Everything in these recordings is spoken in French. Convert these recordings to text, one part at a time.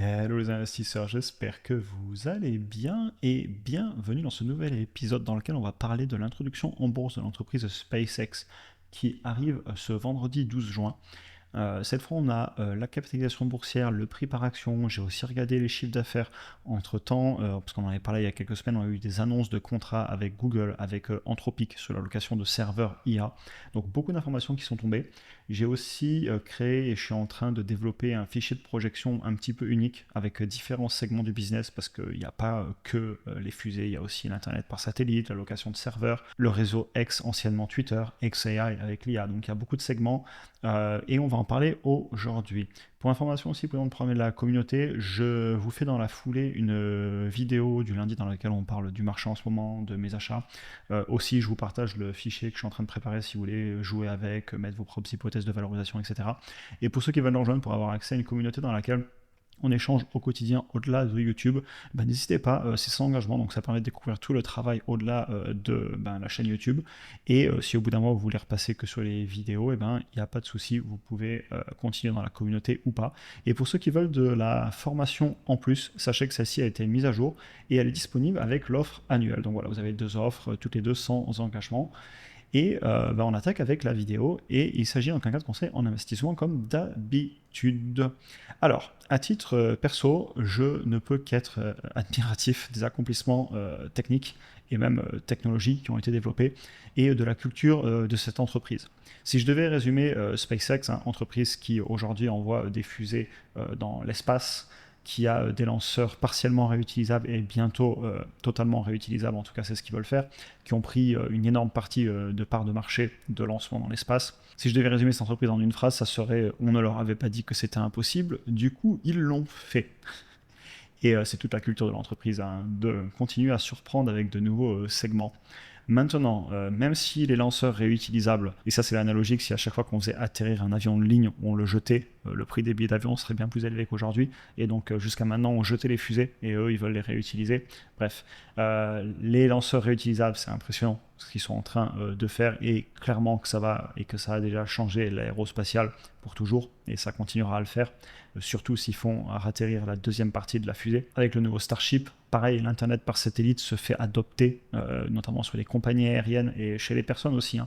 Hello les investisseurs, j'espère que vous allez bien et bienvenue dans ce nouvel épisode dans lequel on va parler de l'introduction en bourse de l'entreprise SpaceX qui arrive ce vendredi 12 juin. Cette fois, on a la capitalisation boursière, le prix par action. J'ai aussi regardé les chiffres d'affaires entre-temps, parce qu'on en avait parlé il y a quelques semaines. On a eu des annonces de contrats avec Google, avec Anthropic sur la location de serveurs IA. Donc beaucoup d'informations qui sont tombées. J'ai aussi créé et je suis en train de développer un fichier de projection un petit peu unique avec différents segments du business parce qu'il n'y a pas que les fusées, il y a aussi l'Internet par satellite, la location de serveurs, le réseau X, anciennement Twitter, XAI avec l'IA. Donc il y a beaucoup de segments et on va en parler aujourd'hui. Pour information aussi, pour le programme de la communauté, je vous fais dans la foulée une vidéo du lundi dans laquelle on parle du marché en ce moment, de mes achats. Aussi, je vous partage le fichier que je suis en train de préparer si vous voulez jouer avec, mettre vos propres hypothèses de valorisation, etc. Et pour ceux qui veulent nous rejoindre pour avoir accès à une communauté dans laquelle on échange au quotidien au-delà de YouTube, n'hésitez pas, c'est sans engagement, donc ça permet de découvrir tout le travail au-delà de la chaîne YouTube. Et si au bout d'un mois vous voulez repasser que sur les vidéos, il n'y a pas de souci, vous pouvez continuer dans la communauté ou pas. Et pour ceux qui veulent de la formation en plus, sachez que celle-ci a été mise à jour et elle est disponible avec l'offre annuelle. Donc voilà, vous avez deux offres, toutes les deux sans engagement. Et on attaque avec la vidéo et il s'agit donc d'un cas de conseil en investissement comme d'habitude. Alors, à titre perso, je ne peux qu'être admiratif des accomplissements techniques et même technologiques qui ont été développés et de la culture de cette entreprise. Si je devais résumer SpaceX, entreprise qui aujourd'hui envoie des fusées dans l'espace, qui a des lanceurs partiellement réutilisables et bientôt totalement réutilisables, en tout cas c'est ce qu'ils veulent faire, qui ont pris une énorme partie de part de marché de lancement dans l'espace. Si je devais résumer cette entreprise en une phrase, ça serait « on ne leur avait pas dit que c'était impossible, du coup ils l'ont fait ». Et c'est toute la culture de l'entreprise, de continuer à surprendre avec de nouveaux segments. Maintenant, même si les lanceurs réutilisables, et ça c'est l'analogie que si à chaque fois qu'on faisait atterrir un avion de ligne, on le jetait, le prix des billets d'avion serait bien plus élevé qu'aujourd'hui, et donc jusqu'à maintenant on jetait les fusées, et eux ils veulent les réutiliser. Bref, les lanceurs réutilisables, c'est impressionnant ce qu'ils sont en train de faire, et clairement que ça va, et que ça a déjà changé l'aérospatiale pour toujours, et ça continuera à le faire, surtout s'ils font atterrir la deuxième partie de la fusée. Avec le nouveau Starship, pareil, l'Internet par satellite se fait adopter, notamment sur les compagnies aériennes et chez les personnes aussi.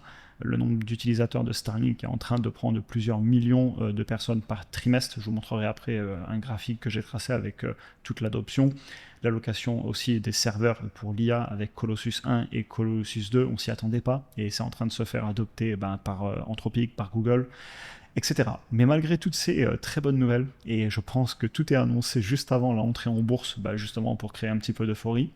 Le nombre d'utilisateurs de Starlink est en train de prendre plusieurs millions de personnes par trimestre. Je vous montrerai après un graphique que j'ai tracé avec toute l'adoption. L'allocation aussi des serveurs pour l'IA avec Colossus 1 et Colossus 2, on s'y attendait pas et c'est en train de se faire adopter par Anthropic, par Google, etc. Mais malgré toutes ces très bonnes nouvelles, et je pense que tout est annoncé juste avant l'entrée en bourse, justement pour créer un petit peu d'euphorie,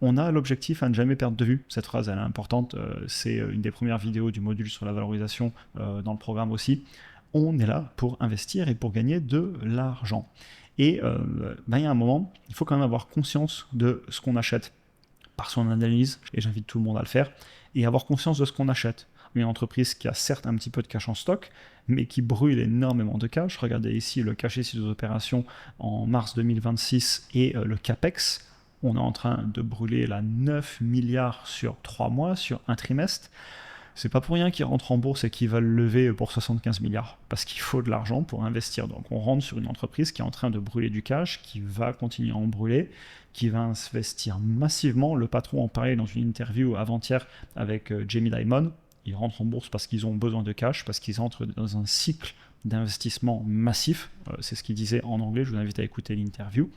on a l'objectif à ne jamais perdre de vue. Cette phrase, elle est importante. C'est une des premières vidéos du module sur la valorisation dans le programme aussi. On est là pour investir et pour gagner de l'argent. Et il y a un moment, il faut quand même avoir conscience de ce qu'on achète par son analyse, et j'invite tout le monde à le faire, et avoir conscience de ce qu'on achète. Une entreprise qui a certes un petit peu de cash en stock, mais qui brûle énormément de cash. Regardez ici le cash issu des opérations en mars 2026 et le CAPEX. On est en train de brûler là 9 milliards sur 3 mois, sur un trimestre. C'est pas pour rien qu'ils rentrent en bourse et qu'ils veulent lever pour 75 milliards, parce qu'il faut de l'argent pour investir. Donc on rentre sur une entreprise qui est en train de brûler du cash, qui va continuer à en brûler, qui va investir massivement. Le patron en parlait dans une interview avant-hier avec Jamie Dimon. Ils rentrent en bourse parce qu'ils ont besoin de cash, parce qu'ils entrent dans un cycle d'investissement massif. C'est ce qu'il disait en anglais, je vous invite à écouter l'interview.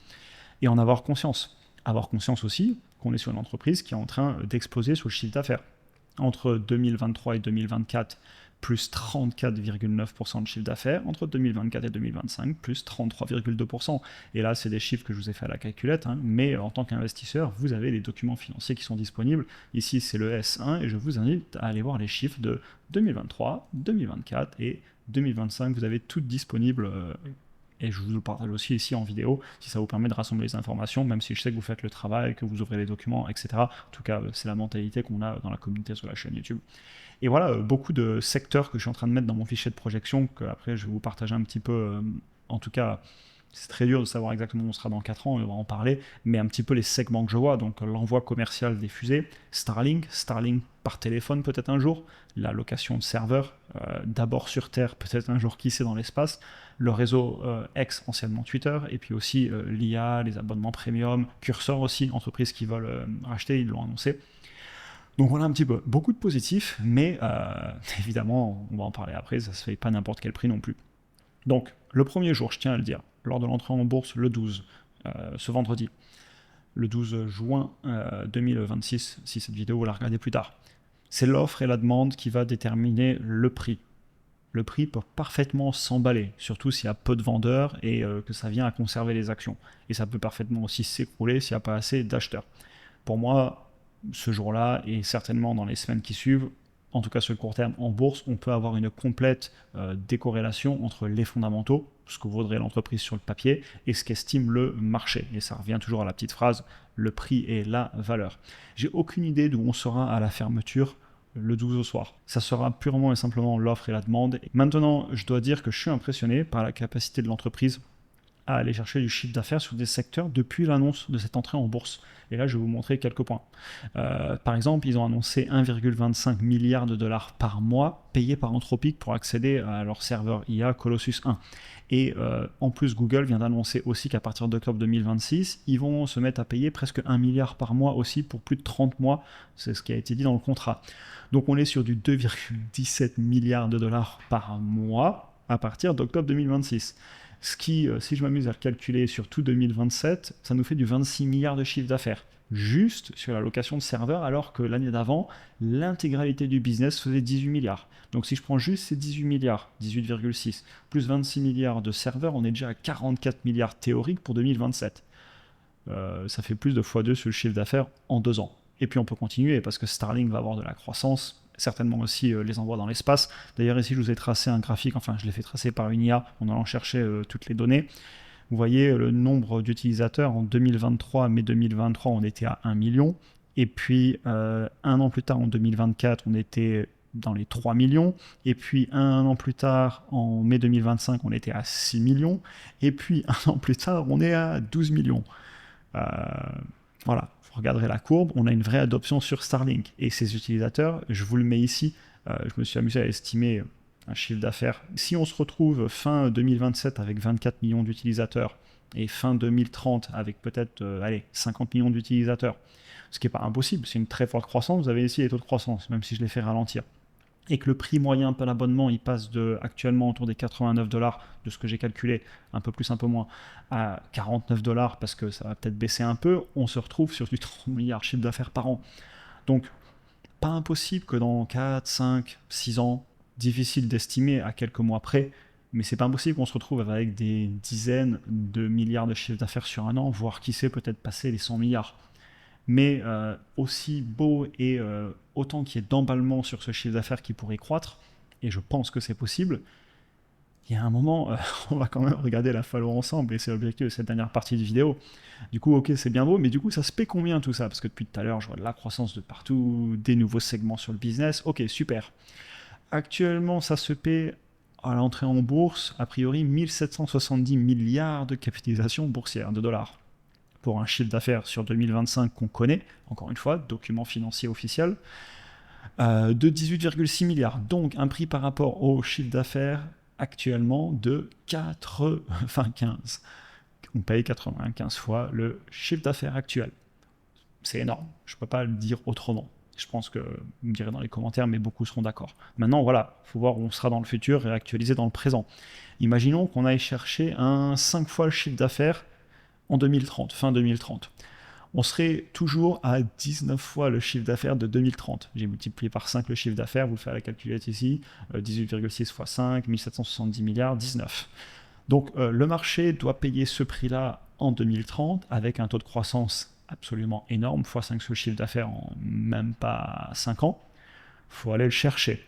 Et en avoir conscience. Avoir conscience aussi qu'on est sur une entreprise qui est en train d'exploser sur le chiffre d'affaires. Entre 2023 et 2024, plus 34,9% de chiffre d'affaires. Entre 2024 et 2025, plus 33,2%. Et là, c'est des chiffres que je vous ai fait à la calculette, mais en tant qu'investisseur, vous avez les documents financiers qui sont disponibles. Ici, c'est le S1 et je vous invite à aller voir les chiffres de 2023, 2024 et 2025. Vous avez tout disponible. Et je vous le partage aussi ici en vidéo, si ça vous permet de rassembler les informations, même si je sais que vous faites le travail, que vous ouvrez les documents, etc. En tout cas, c'est la mentalité qu'on a dans la communauté sur la chaîne YouTube. Et voilà, beaucoup de secteurs que je suis en train de mettre dans mon fichier de projection, que après je vais vous partager un petit peu, en tout cas c'est très dur de savoir exactement où on sera dans 4 ans, et on va en parler, mais un petit peu les segments que je vois, donc l'envoi commercial des fusées, Starlink par téléphone peut-être un jour, la location de serveurs, d'abord sur Terre, peut-être un jour qui sait dans l'espace, le réseau X, anciennement Twitter, et puis aussi l'IA, les abonnements premium, Cursor aussi, entreprises qui veulent racheter, ils l'ont annoncé. Donc voilà un petit peu, beaucoup de positifs, mais évidemment, on va en parler après, ça se fait pas n'importe quel prix non plus. Donc, le premier jour, je tiens à le dire, lors de l'entrée en bourse le 12, ce vendredi, le 12 juin 2026, si cette vidéo vous la regardez plus tard, c'est l'offre et la demande qui va déterminer le prix. Le prix peut parfaitement s'emballer, surtout s'il y a peu de vendeurs et que ça vient à conserver les actions. Et ça peut parfaitement aussi s'écrouler s'il n'y a pas assez d'acheteurs. Pour moi, ce jour-là et certainement dans les semaines qui suivent, en tout cas sur le court terme en bourse, on peut avoir une complète décorrélation entre les fondamentaux, ce que vaudrait l'entreprise sur le papier, et ce qu'estime le marché. Et ça revient toujours à la petite phrase, le prix est la valeur. J'ai aucune idée d'où on sera à la fermeture le 12 au soir. Ça sera purement et simplement l'offre et la demande. Maintenant, je dois dire que je suis impressionné par la capacité de l'entreprise à aller chercher du chiffre d'affaires sur des secteurs depuis l'annonce de cette entrée en bourse. Et là, je vais vous montrer quelques points. Par exemple, ils ont annoncé 1,25 milliard de dollars par mois payés par Anthropic pour accéder à leur serveur IA Colossus 1. Et en plus, Google vient d'annoncer aussi qu'à partir d'octobre 2026, ils vont se mettre à payer presque 1 milliard par mois aussi pour plus de 30 mois. C'est ce qui a été dit dans le contrat. Donc on est sur du 2,17 milliards de dollars par mois à partir d'octobre 2026. Ce qui, si je m'amuse à le calculer sur tout 2027, ça nous fait du 26 milliards de chiffre d'affaires, juste sur la location de serveurs, alors que l'année d'avant, l'intégralité du business faisait 18 milliards. Donc si je prends juste ces 18 milliards, 18,6, plus 26 milliards de serveurs, on est déjà à 44 milliards théoriques pour 2027. Ça fait plus de x2 sur le chiffre d'affaires en 2 ans. Et puis on peut continuer, parce que Starlink va avoir de la croissance, certainement aussi les envois dans l'espace. D'ailleurs ici je vous ai tracé un graphique, enfin je l'ai fait tracer par une IA en allant chercher toutes les données. Vous voyez le nombre d'utilisateurs en 2023, mai 2023 on était à 1 million, et puis un an plus tard en 2024 on était dans les 3 millions, et puis un an plus tard en mai 2025 on était à 6 millions, et puis un an plus tard on est à 12 millions. Voilà, vous regarderez la courbe, on a une vraie adoption sur Starlink. Et ces utilisateurs, je vous le mets ici, je me suis amusé à estimer un chiffre d'affaires. Si on se retrouve fin 2027 avec 24 millions d'utilisateurs et fin 2030 avec peut-être 50 millions d'utilisateurs, ce qui n'est pas impossible, c'est une très forte croissance, vous avez ici les taux de croissance, même si je les fais ralentir. Et que le prix moyen par l'abonnement, il passe de actuellement autour des 89 dollars, de ce que j'ai calculé, un peu plus, un peu moins, à 49 dollars, parce que ça va peut-être baisser un peu, on se retrouve sur du 30 milliards de chiffre d'affaires par an. Donc, pas impossible que dans 4, 5, 6 ans, difficile d'estimer à quelques mois près, mais c'est pas impossible qu'on se retrouve avec des dizaines de milliards de chiffre d'affaires sur un an, voire qui sait peut-être passer les 100 milliards. Mais aussi beau et autant qu'il y ait d'emballement sur ce chiffre d'affaires qui pourrait croître, et je pense que c'est possible, il y a un moment, on va quand même regarder la fallo ensemble, et c'est l'objectif de cette dernière partie de vidéo. Du coup, ok, c'est bien beau, mais du coup, ça se paie combien tout ça? Parce que depuis tout à l'heure, je vois de la croissance de partout, des nouveaux segments sur le business, ok, super. Actuellement, ça se paie à l'entrée en bourse, a priori 1770 milliards de capitalisation boursière de dollars. Pour un chiffre d'affaires sur 2025 qu'on connaît, encore une fois, document financier officiel, de 18,6 milliards. Donc un prix par rapport au chiffre d'affaires actuellement de 95. On paye 95 fois le chiffre d'affaires actuel. C'est énorme, je ne peux pas le dire autrement. Je pense que vous me direz dans les commentaires, mais beaucoup seront d'accord. Maintenant, voilà, il faut voir où on sera dans le futur et actualiser dans le présent. Imaginons qu'on aille chercher un 5 fois le chiffre d'affaires en 2030, fin 2030. On serait toujours à 19 fois le chiffre d'affaires de 2030. J'ai multiplié par 5 le chiffre d'affaires, vous le faites à la calculette ici, 18,6 fois 5, 1770 milliards, 19. Donc le marché doit payer ce prix-là en 2030 avec un taux de croissance absolument énorme, x5 sur le chiffre d'affaires en même pas 5 ans. Il faut aller le chercher.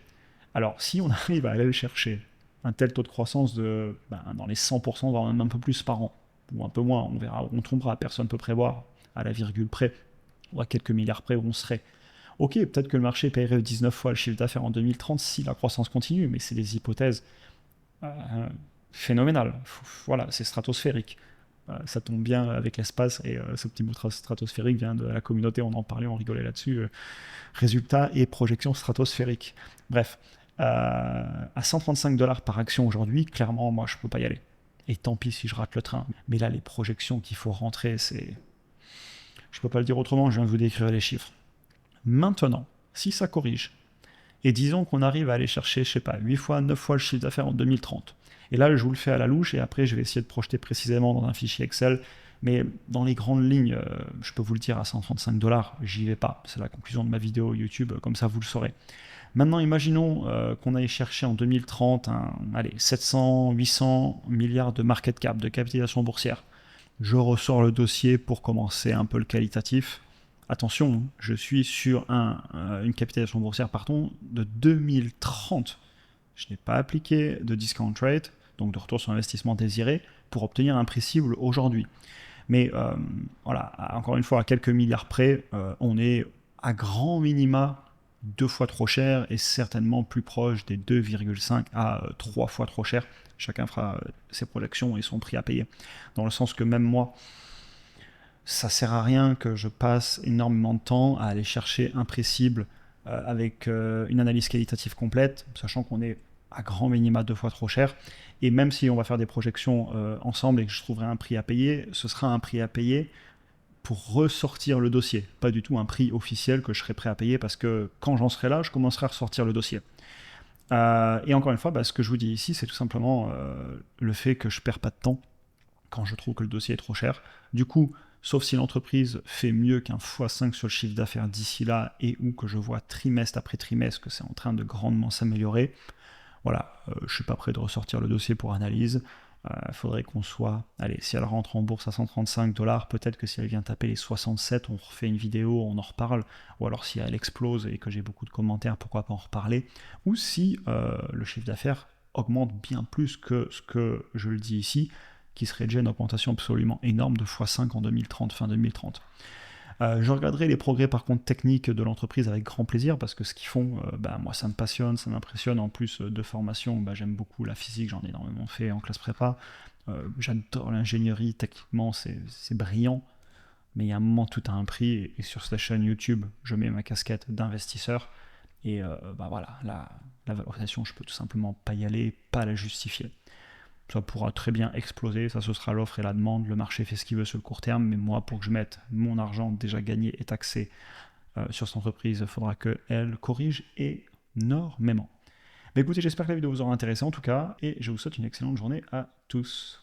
Alors si on arrive à aller le chercher, un tel taux de croissance dans les 100%, voire même un peu plus par an, ou un peu moins, on verra où on tombera, personne ne peut prévoir à la virgule près, ou à quelques milliards près où on serait. Ok, peut-être que le marché paierait 19 fois le chiffre d'affaires en 2030 si la croissance continue, mais c'est des hypothèses phénoménal. Voilà, c'est stratosphérique. Ça tombe bien avec l'espace et ce petit mot stratosphérique vient de la communauté, on en parlait, on rigolait là-dessus. Résultat et projection stratosphérique. Bref, à 135 $ par action aujourd'hui, clairement, moi, je peux pas y aller. Et tant pis si je rate le train. Mais là, les projections qu'il faut rentrer, c'est... Je peux pas le dire autrement, je viens de vous décrire les chiffres. Maintenant, si ça corrige, et disons qu'on arrive à aller chercher, je sais pas, 8 fois, 9 fois le chiffre d'affaires en 2030. Et là, je vous le fais à la louche, et après, je vais essayer de projeter précisément dans un fichier Excel. Mais dans les grandes lignes, je peux vous le dire, à 135 $, j'y vais pas. C'est la conclusion de ma vidéo YouTube, comme ça vous le saurez. Maintenant, imaginons qu'on aille chercher en 2030 700, 800 milliards de market cap, de capitalisation boursière. Je ressors le dossier pour commencer un peu le qualitatif. Attention, je suis sur une capitalisation boursière de 2030. Je n'ai pas appliqué de discount rate, donc de retour sur investissement désiré, pour obtenir un prix cible aujourd'hui. Mais voilà, encore une fois, à quelques milliards près, on est à grand minima 2 fois trop cher et certainement plus proche des 2,5 à 3 fois trop cher. Chacun fera ses projections et son prix à payer. Dans le sens que même moi, ça sert à rien que je passe énormément de temps à aller chercher un prix cible avec une analyse qualitative complète, sachant qu'on est à grand minima 2 fois trop cher. Et même si on va faire des projections ensemble et que je trouverai un prix à payer, ce sera un prix à payer pour ressortir le dossier. Pas du tout un prix officiel que je serai prêt à payer parce que quand j'en serai là, je commencerai à ressortir le dossier. Et encore une fois, ce que je vous dis ici, c'est tout simplement le fait que je ne perds pas de temps quand je trouve que le dossier est trop cher. Du coup, sauf si l'entreprise fait mieux qu'un x5 sur le chiffre d'affaires d'ici là et où que je vois trimestre après trimestre que c'est en train de grandement s'améliorer, voilà, je ne suis pas prêt de ressortir le dossier pour analyse. Il faudrait qu'on soit... Allez, si elle rentre en bourse à 135 $, peut-être que si elle vient taper les 67, on refait une vidéo, on en reparle. Ou alors si elle explose et que j'ai beaucoup de commentaires, pourquoi pas en reparler. Ou si le chiffre d'affaires augmente bien plus que ce que je le dis ici, qui serait déjà une augmentation absolument énorme de x5 en 2030, fin 2030. Je regarderai les progrès par contre techniques de l'entreprise avec grand plaisir parce que ce qu'ils font, moi ça me passionne, ça m'impressionne. En plus de formation, j'aime beaucoup la physique, j'en ai énormément fait en classe prépa. J'adore l'ingénierie, techniquement c'est brillant, mais il y a un moment tout a un prix et sur cette chaîne YouTube, je mets ma casquette d'investisseur et voilà, la valorisation, je peux tout simplement pas y aller, pas la justifier. Ça pourra très bien exploser, ça ce sera l'offre et la demande, le marché fait ce qu'il veut sur le court terme, mais moi pour que je mette mon argent déjà gagné et taxé sur cette entreprise, il faudra qu'elle corrige énormément. Mais écoutez, j'espère que la vidéo vous aura intéressé en tout cas, et je vous souhaite une excellente journée à tous.